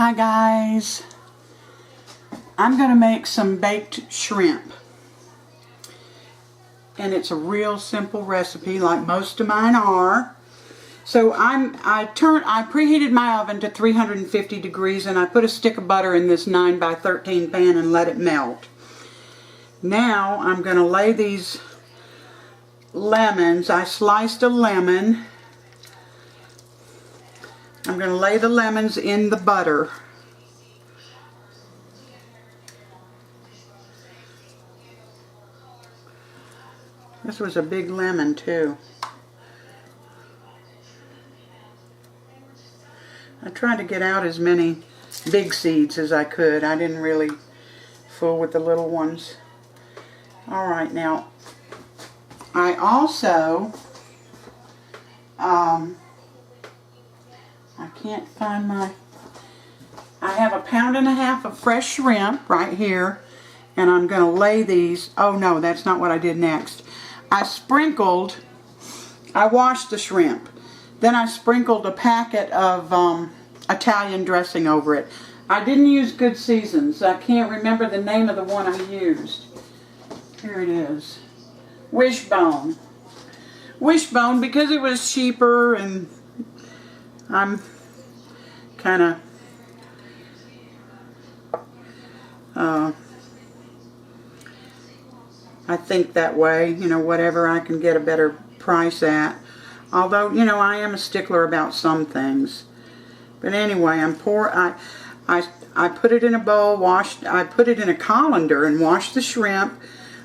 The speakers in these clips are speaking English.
Hi guys, I'm going to make some baked shrimp, and it's a real simple recipe like most of mine are. So I preheated my oven to 350 degrees and I put a stick of butter in this 9 by 13 pan and let it melt. Now I'm going to lay these lemons. I sliced a lemon. I'm going to lay the lemons in the butter. This was a big lemon too. I tried to get out as many big seeds as I could. I didn't really fool with the little ones. Alright, now I also I can't find I have 1.5 pounds of fresh shrimp right here, and I'm going to lay these. Oh no, that's not what I did next. I washed the shrimp. Then I sprinkled a packet of Italian dressing over it. I didn't use Good Seasons. I can't remember the name of the one I used. Here it is. Wishbone. Wishbone because it was cheaper, and I'm kind of I think that way, you know, whatever I can get a better price at. Although, you know, I am a stickler about some things. But anyway, I put it in a bowl, I put it in a colander and washed the shrimp,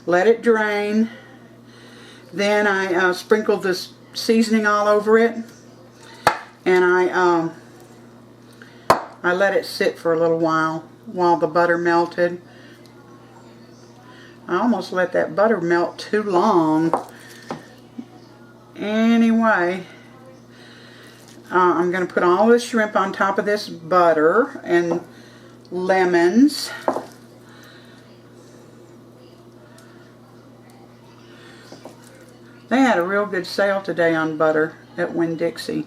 let it drain. Then I sprinkled this seasoning all over it, and I let it sit for a little while the butter melted. I almost let that butter melt too long. Anyway, I'm going to put all this shrimp on top of this butter and lemons. They had a real good sale today on butter at Winn-Dixie.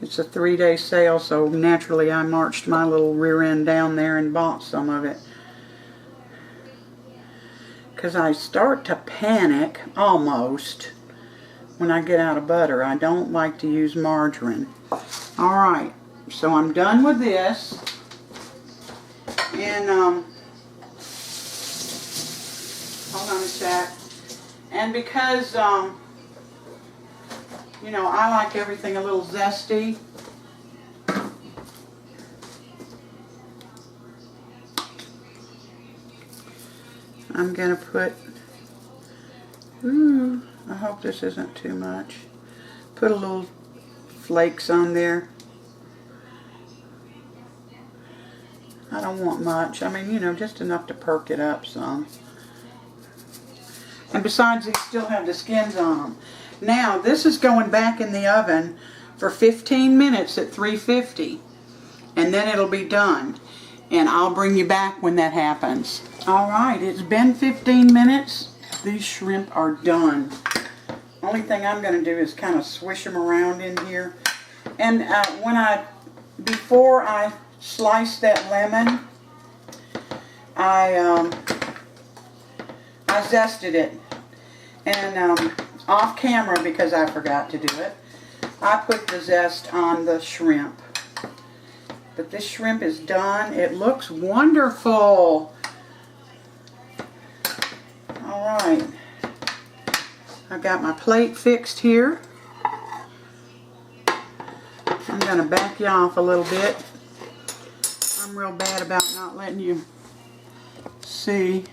It's a 3-day sale, so naturally I marched my little rear end down there and bought some of it. Because I start to panic, almost, when I get out of butter. I don't like to use margarine. Alright, so I'm done with this. And, hold on a sec. And because, you know, I like everything a little zesty, I'm going to put, I hope this isn't too much. Put a little flakes on there. I don't want much. I mean, you know, just enough to perk it up some. And besides, these still have the skins on them. Now, this is going back in the oven for 15 minutes at 350. And then it'll be done. And I'll bring you back when that happens. Alright, it's been 15 minutes. These shrimp are done. Only thing I'm going to do is kind of swish them around in here. And before I sliced that lemon, I zested it. And off camera, because I forgot to do it, I put the zest on the shrimp. But this shrimp is done. It looks wonderful. Alright. I've got my plate fixed here. I'm going to back you off a little bit. I'm real bad about not letting you see.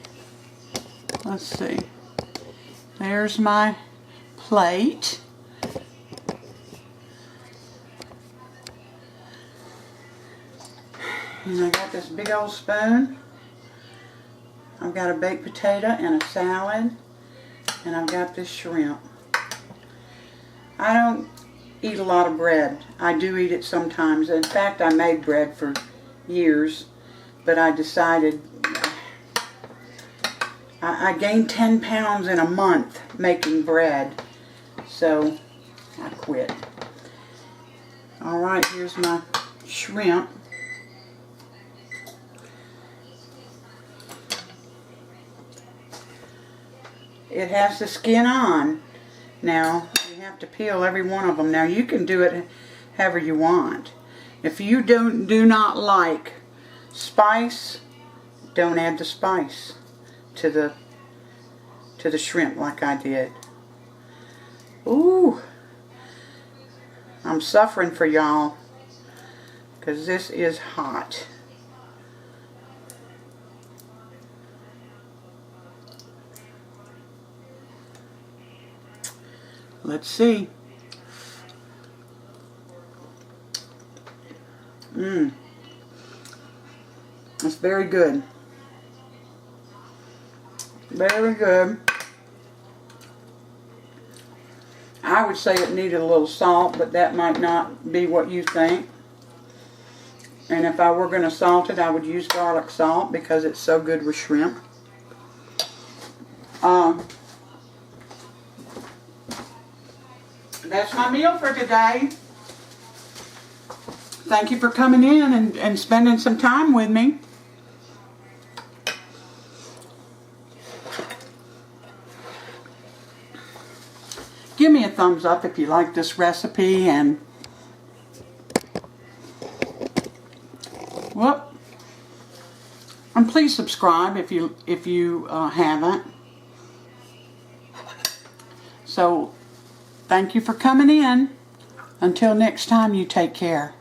Let's see. There's my plate. And I got this big old spoon. I've got a baked potato and a salad. And I've got this shrimp. I don't eat a lot of bread. I do eat it sometimes. In fact, I made bread for years. But I decided I gained 10 pounds in a month making bread. So I quit. Alright, here's my shrimp. it has the skin on. Now, you have to peel every one of them. Now, you can do it however you want. If you do not like spice, don't add the spice to the shrimp like I did. Ooh, I'm suffering for y'all because this is hot. Let's see. It's very good. Very good. I would say it needed a little salt, but that might not be what you think. And if I were going to salt it, I would use garlic salt because it's so good with shrimp. That's my meal for today. Thank you for coming in and spending some time with me. Give me a thumbs up if you like this recipe, and please subscribe if you haven't. So thank you for coming in. Until next time, you take care.